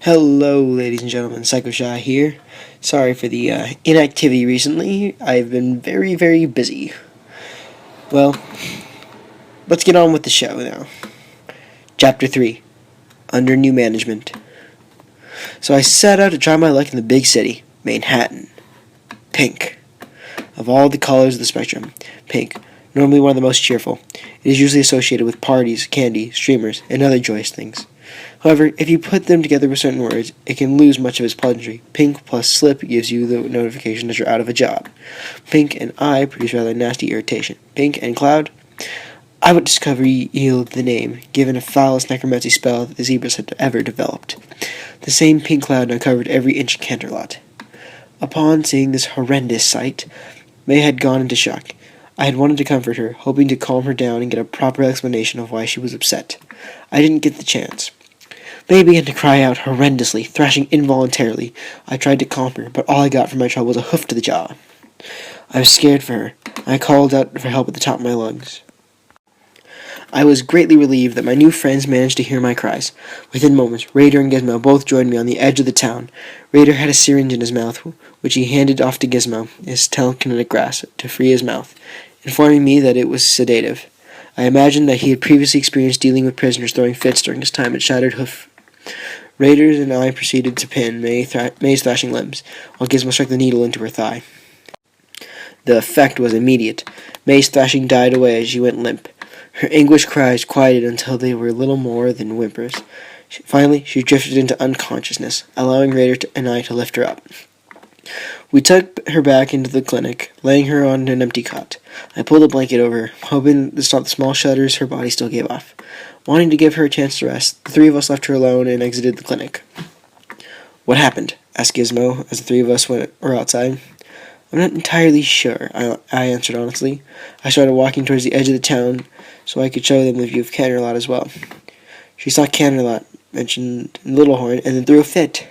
Hello, ladies and gentlemen, Psycho Shy here. Sorry for the inactivity recently. I've been very, very busy. Well, let's get on with the show now. Chapter 3 Under New Management. So I set out to try my luck in the big city, Manhattan. Pink. Of all the colors of the spectrum, pink, normally one of the most cheerful, it is usually associated with parties, candy, streamers, and other joyous things. However, if you put them together with certain words, it can lose much of its pleasantry. Pink plus slip gives you the notification that you're out of a job. Pink and eye produce rather nasty irritation. Pink and cloud, I would discover yield the name, given a foulest necromancy spell that the zebras had ever developed. The same pink cloud now covered every inch of Canterlot. Upon seeing this horrendous sight, May had gone into shock. I had wanted to comfort her, hoping to calm her down and get a proper explanation of why she was upset. I didn't get the chance. May began to cry out horrendously, thrashing involuntarily. I tried to calm her, but all I got from my trouble was a hoof to the jaw. I was scared for her. I called out for help at the top of my lungs. I was greatly relieved that my new friends managed to hear my cries. Within moments, Raider and Gizmo both joined me on the edge of the town. Raider had a syringe in his mouth, which he handed off to Gizmo, his telekinetic grasp, to free his mouth, informing me that it was sedative. I imagined that he had previously experienced dealing with prisoners throwing fits during his time at Shattered Hoof. Raiders and I proceeded to pin May's thrashing limbs, while Gizmo struck the needle into her thigh. The effect was immediate. May's thrashing died away as she went limp. Her anguished cries quieted until they were little more than whimpers. Finally, she drifted into unconsciousness, allowing Raider and I to lift her up. We took her back into the clinic, laying her on an empty cot. I pulled a blanket over her, hoping to stop the small shudders her body still gave off. Wanting to give her a chance to rest, the three of us left her alone and exited the clinic. "What happened?" asked Gizmo as the three of us were outside. "I'm not entirely sure," I answered honestly. I started walking towards the edge of the town so I could show them the view of Canterlot as well. She saw Canterlot, mentioned Little Horn, and then threw a fit.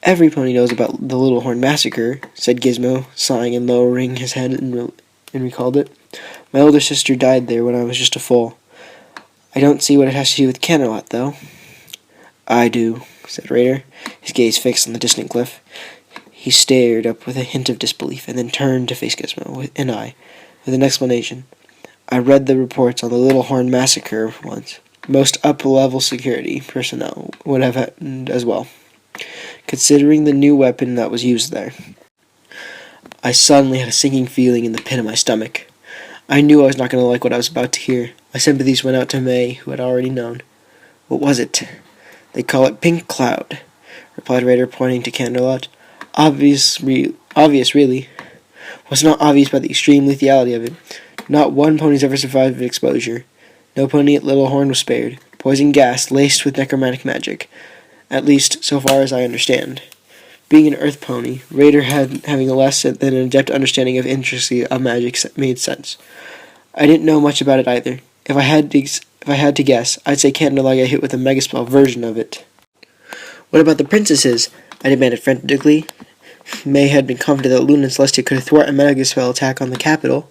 "Every pony knows about the Little Horn massacre," said Gizmo, sighing and lowering his head and recalled it. "My older sister died there when I was just a foal. I don't see what it has to do with Canterlot, though." "I do," said Raider, his gaze fixed on the distant cliff. He stared up with a hint of disbelief, and then turned to face Gizmo and I, with an explanation. "I read the reports on the Little Horn massacre once. Most up-level security personnel would have happened as well, considering the new weapon that was used there." I suddenly had a sinking feeling in the pit of my stomach. I knew I was not going to like what I was about to hear. My sympathies went out to May, who had already known. "What was it?" "They call it Pink Cloud," replied Raider, pointing to Canterlot. Obvious, really. What's not obvious about the extreme lethality of it? Not one pony's ever survived exposure. No pony at Little Horn was spared. Poison gas laced with necromantic magic. At least, so far as I understand. Being an Earth pony, Raider having a less than an adept understanding of intricacy of magic made sense. I didn't know much about it either. If I had to guess, I'd say Canterlot got hit with a megaspell version of it. "What about the princesses?" I demanded frantically. May had been confident that Luna and Celestia could thwart a megaspell attack on the capital.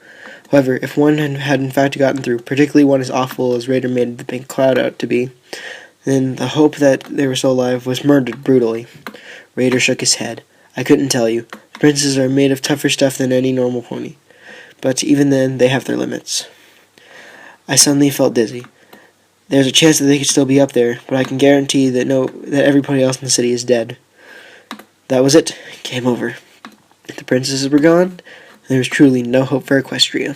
However, if one had in fact gotten through, particularly one as awful as Raider made the Pink Cloud out to be, then the hope that they were still alive was murdered brutally. Raider shook his head. "I couldn't tell you. The princesses are made of tougher stuff than any normal pony. But even then, they have their limits." I suddenly felt dizzy. There's a chance that they could still be up there, but I can guarantee that everybody else in the city is dead. That was it. Game over. If the princesses were gone, there was truly no hope for Equestria.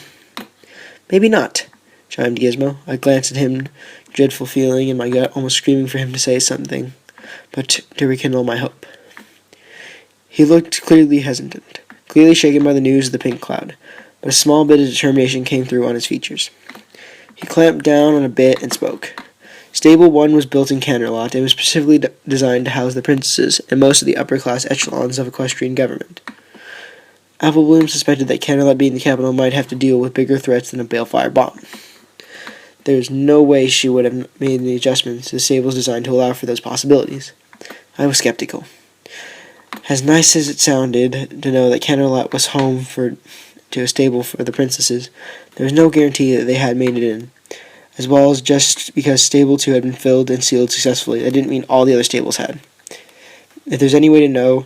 "Maybe not," chimed Gizmo. I glanced at him, dreadful feeling in my gut, almost screaming for him to say something, but to rekindle my hope. He looked clearly hesitant, clearly shaken by the news of the Pink Cloud, but a small bit of determination came through on his features. He clamped down on a bit and spoke. Stable 1 was built in Canterlot and was specifically designed to house the princesses and most of the upper-class echelons of equestrian government. Applebloom suspected that Canterlot being the capital might have to deal with bigger threats than a balefire bomb. There was no way she would have made the adjustments to the stable's designed to allow for those possibilities. I was skeptical. As nice as it sounded to know that Canterlot was home to a stable for the princesses, there was no guarantee that they had made it in. as well as just because Stable 2 had been filled and sealed successfully. That didn't mean all the other stables had. If there's any way to know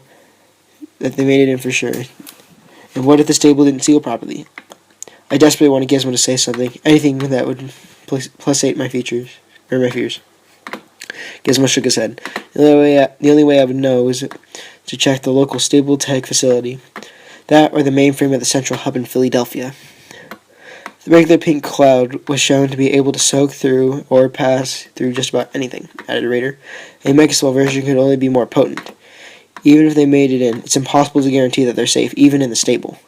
that they made it in for sure, and what if the stable didn't seal properly? I desperately want Gizmo to say something, anything that would placate my fears. Gizmo shook his head. The only way I would know is to check the local stable tag facility. That or the mainframe at the central hub in Philadelphia. The regular pink cloud was shown to be able to soak through or pass through just about anything, added Raider. A Megaswell version could only be more potent. Even if they made it in, it's impossible to guarantee that they're safe, even in the stable.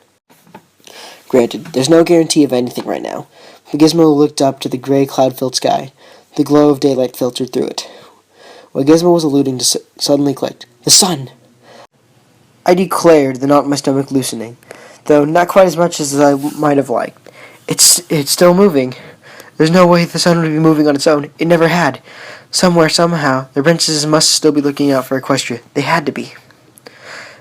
Granted, there's no guarantee of anything right now. But Gizmo looked up to the gray cloud-filled sky. The glow of daylight filtered through it. What Gizmo was alluding to suddenly clicked. The sun! I declared, the knot in my stomach loosening, though not quite as much as I might have liked. It's still moving. There's no way the sun would be moving on its own. It never had. Somewhere, somehow, the princesses must still be looking out for Equestria. They had to be.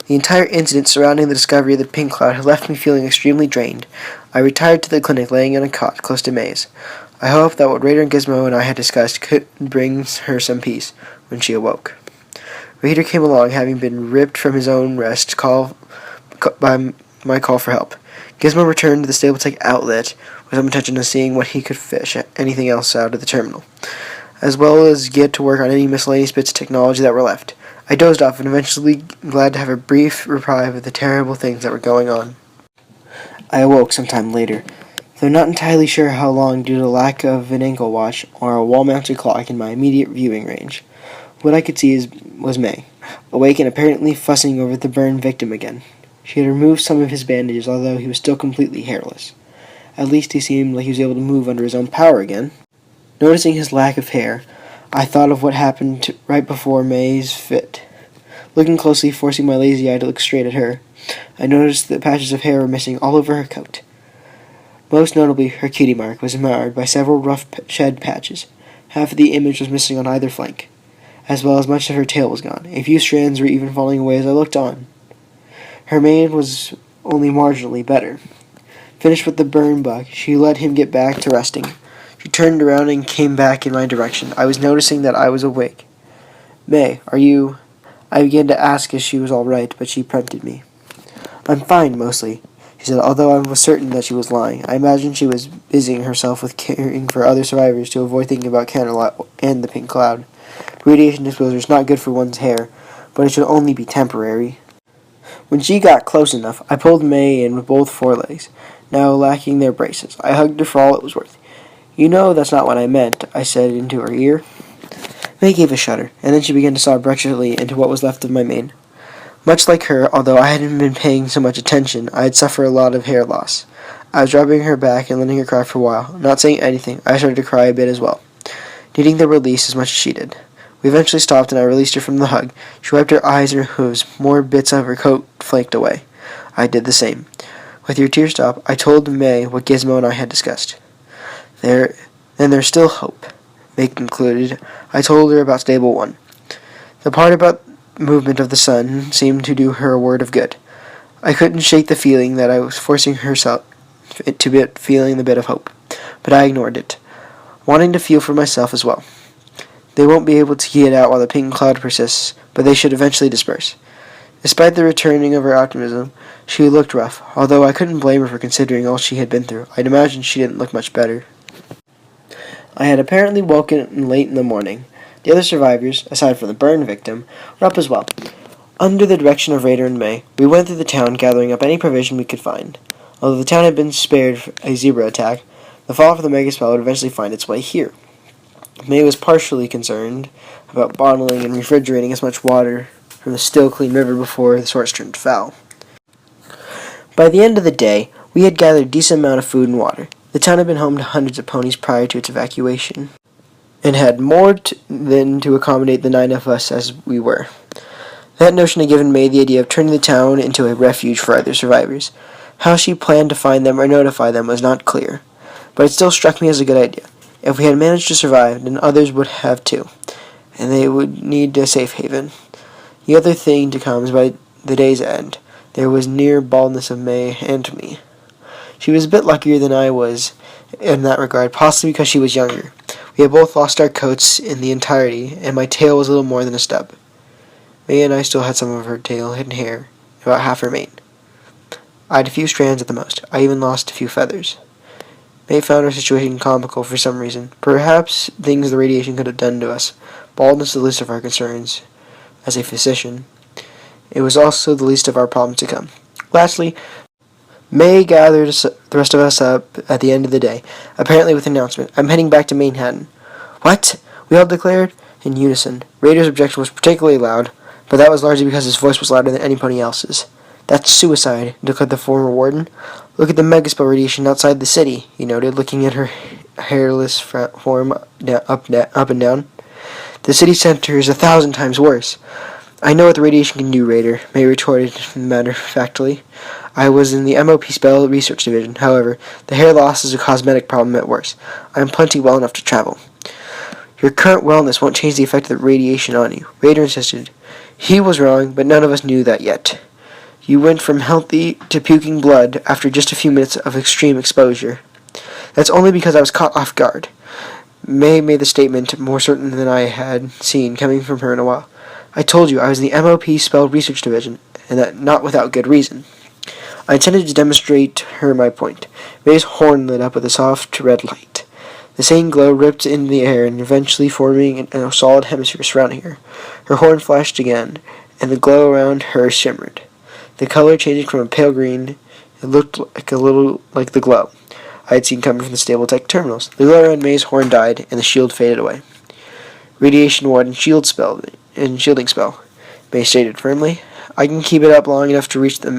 The entire incident surrounding the discovery of the pink cloud had left me feeling extremely drained. I retired to the clinic, laying in a cot close to May's. I hoped that what Raider and Gizmo and I had discussed could bring her some peace when she awoke. Raider came along, having been ripped from his own rest by my call for help. Gizmo returned to the stable tech outlet with some intention of seeing what he could fish anything else out of the terminal, as well as get to work on any miscellaneous bits of technology that were left. I dozed off and eventually glad to have a brief reprieve of the terrible things that were going on. I awoke sometime later, though not entirely sure how long due to the lack of an ankle watch or a wall-mounted clock in my immediate viewing range. What I could see was May, awake and apparently fussing over the burn victim again. She had removed some of his bandages, although he was still completely hairless. At least he seemed like he was able to move under his own power again. Noticing his lack of hair, I thought of what happened right before May's fit. Looking closely, forcing my lazy eye to look straight at her, I noticed that patches of hair were missing all over her coat. Most notably, her cutie mark was marred by several rough shed patches. Half of the image was missing on either flank, as well as much of her tail was gone. A few strands were even falling away as I looked on. Her mane was only marginally better. Finished with the burn bug, she let him get back to resting. She turned around and came back in my direction. I was noticing that I was awake. May, are you... I began to ask if she was all right, but she preempted me. I'm fine, mostly, she said, although I was certain that she was lying. I imagined she was busying herself with caring for other survivors to avoid thinking about Candlelight and the pink cloud. Radiation exposure is not good for one's hair, but it should only be temporary. When she got close enough, I pulled May in with both forelegs, now lacking their braces. I hugged her for all it was worth. You know that's not what I meant, I said into her ear. May gave a shudder, and then she began to sob wretchedly into what was left of my mane. Much like her, although I hadn't been paying so much attention, I had suffered a lot of hair loss. I was rubbing her back and letting her cry for a while. Not saying anything, I started to cry a bit as well, needing the release as much as she did. We eventually stopped, and I released her from the hug. She wiped her eyes and her hooves. More bits of her coat flaked away. I did the same. With your tear stop, I told May what Gizmo and I had discussed. Then there's still hope, May concluded. I told her about Stable 1. The part about movement of the sun seemed to do her a word of good. I couldn't shake the feeling that I was forcing herself to be feeling the bit of hope, but I ignored it, wanting to feel for myself as well. They won't be able to get out while the pink cloud persists, but they should eventually disperse. Despite the returning of her optimism, she looked rough, although I couldn't blame her for considering all she had been through. I'd imagine she didn't look much better. I had apparently woken late in the morning. The other survivors, aside from the burn victim, were up as well. Under the direction of Raider and May, we went through the town gathering up any provision we could find. Although the town had been spared a zebra attack, the fall of the Megaswell would eventually find its way here. May was partially concerned about bottling and refrigerating as much water from the still clean river before the source turned foul. By the end of the day, we had gathered a decent amount of food and water. The town had been home to hundreds of ponies prior to its evacuation, and had more than to accommodate the 9 of us as we were. That notion had given May the idea of turning the town into a refuge for other survivors. How she planned to find them or notify them was not clear, but it still struck me as a good idea. If we had managed to survive, then others would have too, and they would need a safe haven. The other thing to come is by the day's end. There was near baldness of May and me. She was a bit luckier than I was, in that regard, possibly because she was younger. We had both lost our coats in the entirety, and my tail was little more than a stub. May and I still had some of her tail hidden hair, about half her mane. I had a few strands at the most. I even lost a few feathers. May found our situation comical for some reason. Perhaps things the radiation could have done to us. Baldness is the least of our concerns. As a physician, it was also the least of our problems to come. Lastly, May gathered the rest of us up at the end of the day, apparently with an announcement. I'm heading back to Manhattan. What? We all declared in unison. Raider's objection was particularly loud, but that was largely because his voice was louder than anybody else's. That's suicide, declared the former warden. Look at the megaspell radiation outside the city, he noted, looking at her hairless form up and down. The city center is 1,000 times worse. I know what the radiation can do, Raider, May retorted matter-of-factly. I was in the MOP Spell Research Division. However, the hair loss is a cosmetic problem at worst. I am plenty well enough to travel. Your current wellness won't change the effect of the radiation on you, Raider insisted. He was wrong, but none of us knew that yet. You went from healthy to puking blood after just a few minutes of extreme exposure. That's only because I was caught off guard. May made the statement more certain than I had seen coming from her in a while. I told you I was in the MOP Spell Research Division, and that not without good reason. I intended to demonstrate her my point. May's horn lit up with a soft red light. The same glow ripped into the air and eventually forming a solid hemisphere surrounding her. Her horn flashed again, and the glow around her shimmered. The color changing from a pale green, it looked like a little like the glow I had seen coming from the stable tech terminals. The glow around May's horn died, and the shield faded away. Radiation ward and shielding spell, May stated firmly. I can keep it up long enough to reach the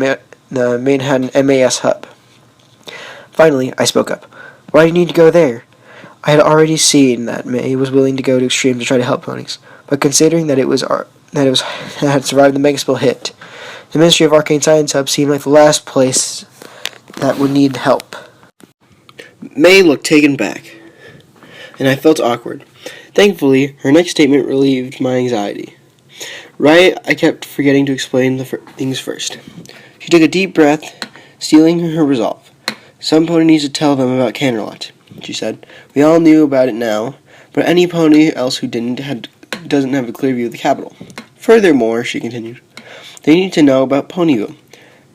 Manhattan MAS hub. Finally, I spoke up. Why do you need to go there? I had already seen that May was willing to go to extremes to try to help ponies, but considering that it had survived the megaspell hit, the Ministry of Arcane Science Hub seemed like the last place that would need help. May looked taken back, and I felt awkward. Thankfully, her next statement relieved my anxiety. Right, I kept forgetting to explain the things first. She took a deep breath, steeling her resolve. Some pony needs to tell them about Canterlot, she said. We all knew about it now, but any pony else who doesn't have a clear view of the capital. Furthermore, she continued, they need to know about Ponyville.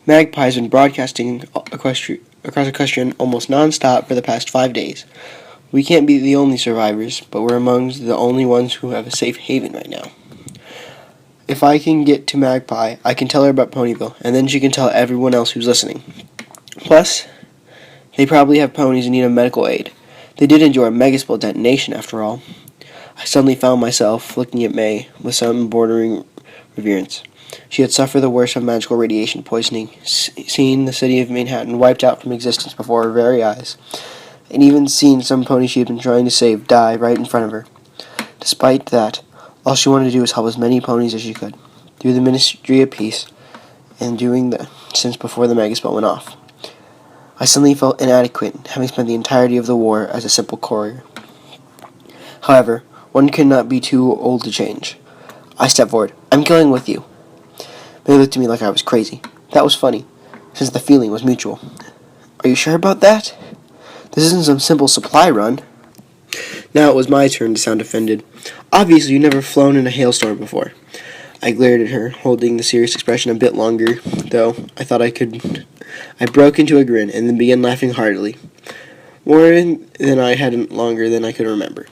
Magpie's been broadcasting across Equestria almost non-stop for the past 5 days. We can't be the only survivors, but we're amongst the only ones who have a safe haven right now. If I can get to Magpie, I can tell her about Ponyville, and then she can tell everyone else who's listening. Plus, they probably have ponies in need of medical aid. They did enjoy a megaspell detonation, after all. I suddenly found myself looking at May with some bordering reverence. She had suffered the worst of magical radiation poisoning, seen the city of Manhattan wiped out from existence before her very eyes, and even seen some pony she had been trying to save die right in front of her. Despite that, all she wanted to do was help as many ponies as she could, through the Ministry of Peace, and doing that since before the megaspell went off. I suddenly felt inadequate, having spent the entirety of the war as a simple courier. However, one could not be too old to change. I stepped forward. I'm going with you. They looked at me like I was crazy. That was funny, since the feeling was mutual. Are you sure about that? This isn't some simple supply run. Now it was my turn to sound offended. Obviously, you've never flown in a hailstorm before. I glared at her, holding the serious expression a bit longer, though I thought I could. I broke into a grin, and then began laughing heartily. More than I hadn't longer than I could remember.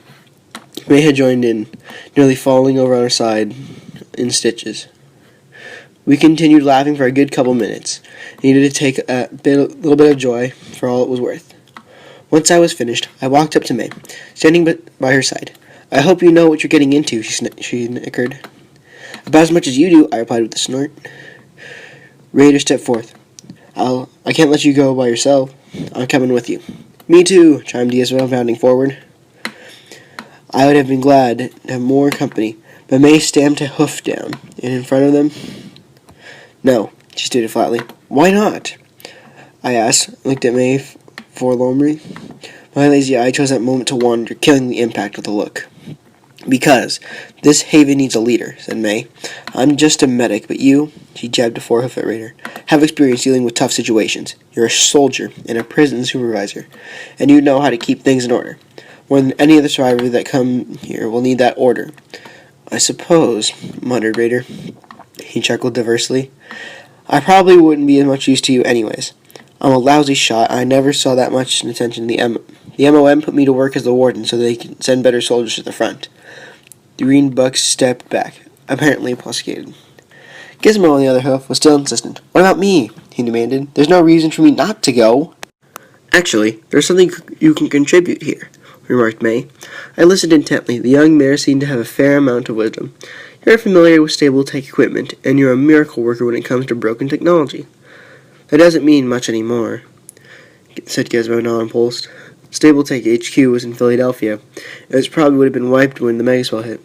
May had joined in, nearly falling over on her side in stitches. We continued laughing for a good couple minutes. Needed to take a little bit of joy for all it was worth. Once I was finished, I walked up to May, standing by her side. I hope you know what you're getting into, she nickered. About as much as you do, I replied with a snort. Raider stepped forth. I can't let you go by yourself. I'm coming with you. Me too, chimed Diesel, bounding forward. I would have been glad to have more company, but May stamped a hoof down, and in front of them. No, she stated flatly. Why not? I asked, looked at May forlornly. My lazy eye chose that moment to wander, killing the impact of the look. Because this haven needs a leader, said May. I'm just a medic, but you, she jabbed a forehoof at Raider, have experience dealing with tough situations. You're a soldier and a prison supervisor, and you know how to keep things in order. More than any other survivor that come here will need that order. I suppose, muttered Raider. He chuckled diversely. I probably wouldn't be as much use to you anyways. I'm a lousy shot. I never saw that much attention. The MOM put me to work as the warden so they can send better soldiers to the front. The green buck stepped back, apparently intoxicated. Gizmo, on the other hand, was still insistent. What about me? He demanded. There's no reason for me not to go. Actually, there's something you can contribute here, remarked May. I listened intently. The young mare seemed to have a fair amount of wisdom. You're familiar with stable tech equipment, and you're a miracle worker when it comes to broken technology. That doesn't mean much anymore, said Gizmo, non-impulsed. Stable Tech HQ was in Philadelphia. It probably would have been wiped when the megaspell hit.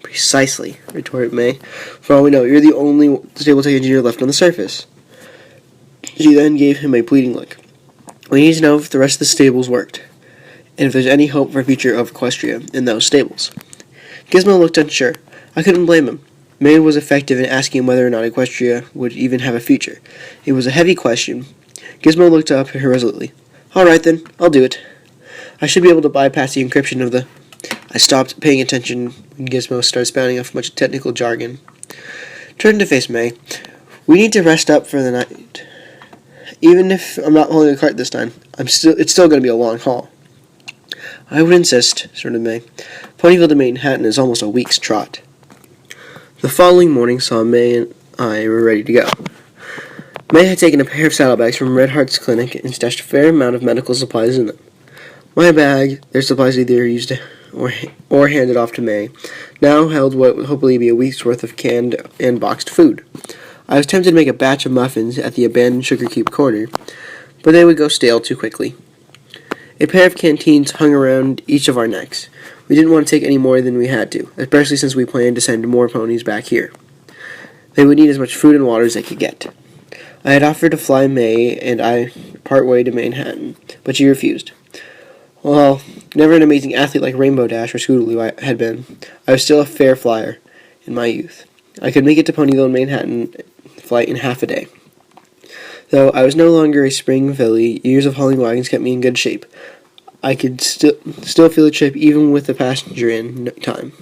Precisely, retorted May. For all we know, you're the only Stable Tech engineer left on the surface. She then gave him a pleading look. We need to know if the rest of the stables worked, and if there's any hope for a future of Equestria in those stables. Gizmo looked unsure. I couldn't blame him. May was effective in asking him whether or not Equestria would even have a future. It was a heavy question. Gizmo looked up irresolutely. All right then, I'll do it. I should be able to bypass the encryption of the... I stopped paying attention when Gizmo started spouting off much technical jargon. Turned to face May. We need to rest up for the night. Even if I'm not holding a cart this time, it's still going to be a long haul. I would insist, snorted May. Ponyville to Manhattan is almost a week's trot. The following morning saw May and I were ready to go. May had taken a pair of saddlebags from Red Heart's clinic and stashed a fair amount of medical supplies in them. My bag, their supplies either used or handed off to May, now held what would hopefully be a week's worth of canned and boxed food. I was tempted to make a batch of muffins at the abandoned Sugar Cube corner, but they would go stale too quickly. A pair of canteens hung around each of our necks. We didn't want to take any more than we had to, especially since we planned to send more ponies back here. They would need as much food and water as they could get. I had offered to fly May and I part way to Manhattan, but she refused. Well, never an amazing athlete like Rainbow Dash or Scootaloo had been. I was still a fair flyer in my youth. I could make it to Ponyville and Manhattan flight in half a day. Though I was no longer a spring filly, years of hauling wagons kept me in good shape. I could still feel the trip even with the passenger in no time.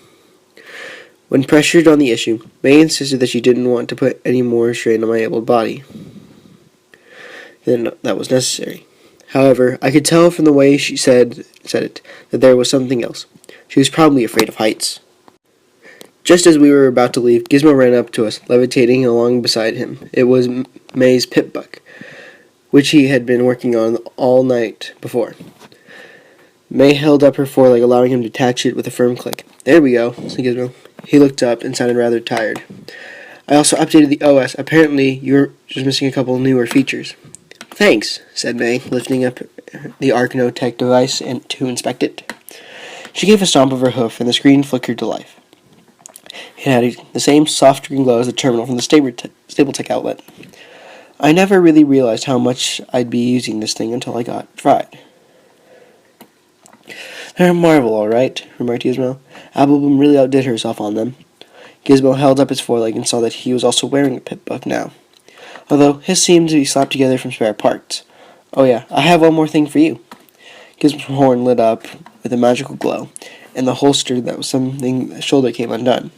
When pressured on the issue, May insisted that she didn't want to put any more strain on my able body than that was necessary. However, I could tell from the way she said it that there was something else. She was probably afraid of heights. Just as we were about to leave, Gizmo ran up to us, levitating along beside him. It was May's pip-buck, which he had been working on all night before. May held up her foreleg, allowing him to attach it with a firm click. There we go, said Gizmo. He looked up and sounded rather tired. I also updated the OS. Apparently, you're just missing a couple newer features. Thanks, said May, lifting up the Arcno Tech device to inspect it. She gave a stomp of her hoof, and the screen flickered to life. It had the same soft green glow as the terminal from the Stable Tech outlet. I never really realized how much I'd be using this thing until I got tried. They're a marvel, all right, remarked Gizmo. Applebloom really outdid herself on them. Gizmo held up his foreleg and saw that he was also wearing a pip-buck now, although his seemed to be slapped together from spare parts. Oh yeah, I have one more thing for you. Gizmo's horn lit up with a magical glow, and the holster that was something the shoulder came undone.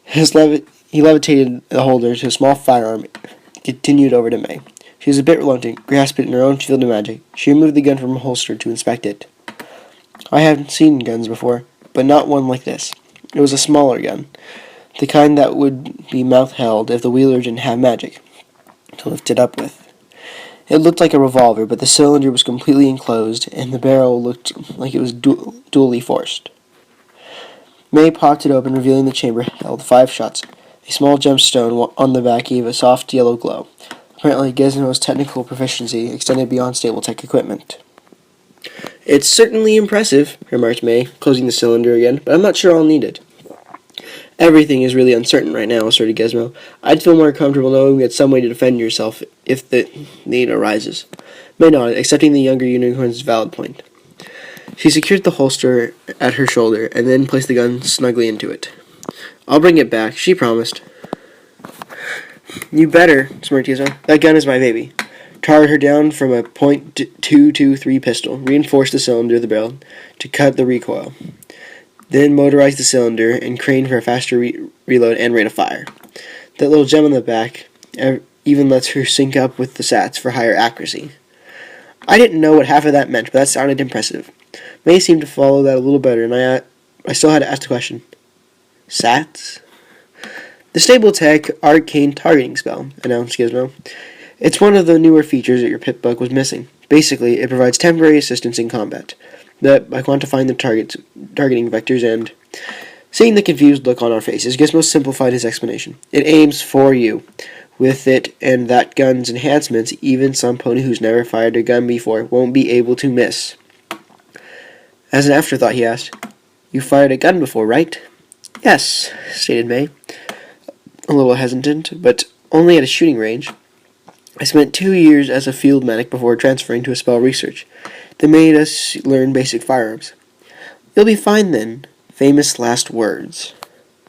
He levitated the holder to a small firearm and continued over to May. She was a bit reluctant, grasped it in her own field of magic. She removed the gun from her holster to inspect it. I hadn't seen guns before, but not one like this. It was a smaller gun, the kind that would be mouth-held if the wielder didn't have magic to lift it up with. It looked like a revolver, but the cylinder was completely enclosed, and the barrel looked like it was dually forced. May popped it open, revealing the chamber held 5 shots. A small gemstone on the back gave a soft yellow glow. Apparently, Gizmo's technical proficiency extended beyond stable tech equipment. It's certainly impressive, remarked May, closing the cylinder again, but I'm not sure I'll need it. Everything is really uncertain right now, asserted Gizmo. I'd feel more comfortable knowing we had some way to defend yourself if the need arises. May nodded, accepting the younger unicorn's valid point. She secured the holster at her shoulder and then placed the gun snugly into it. "I'll bring it back," she promised. "You better," smirked Gizmo. "That gun is my baby." Tarred her down from a .223 pistol, reinforced the cylinder of the barrel to cut the recoil, then motorized the cylinder and craned for a faster reload and rate of fire. That little gem on the back even lets her sync up with the SATs for higher accuracy. I didn't know what half of that meant, but that sounded impressive. May seemed to follow that a little better, and I still had to ask the question. SATs? "The Stable Tech Arcane Targeting Spell," announced Gizmo. "It's one of the newer features that your pit bug was missing. Basically, it provides temporary assistance in combat, but by quantifying the targeting vectors and..." Seeing the confused look on our faces, Gizmo simplified his explanation. "It aims for you. With it and that gun's enhancements, even some pony who's never fired a gun before won't be able to miss." As an afterthought, he asked, "You fired a gun before, right?" "Yes," stated May, a little hesitant, "but only at a shooting range. I spent 2 years as a field medic before transferring to a spell research. They made us learn basic firearms." "You'll be fine then." Famous last words.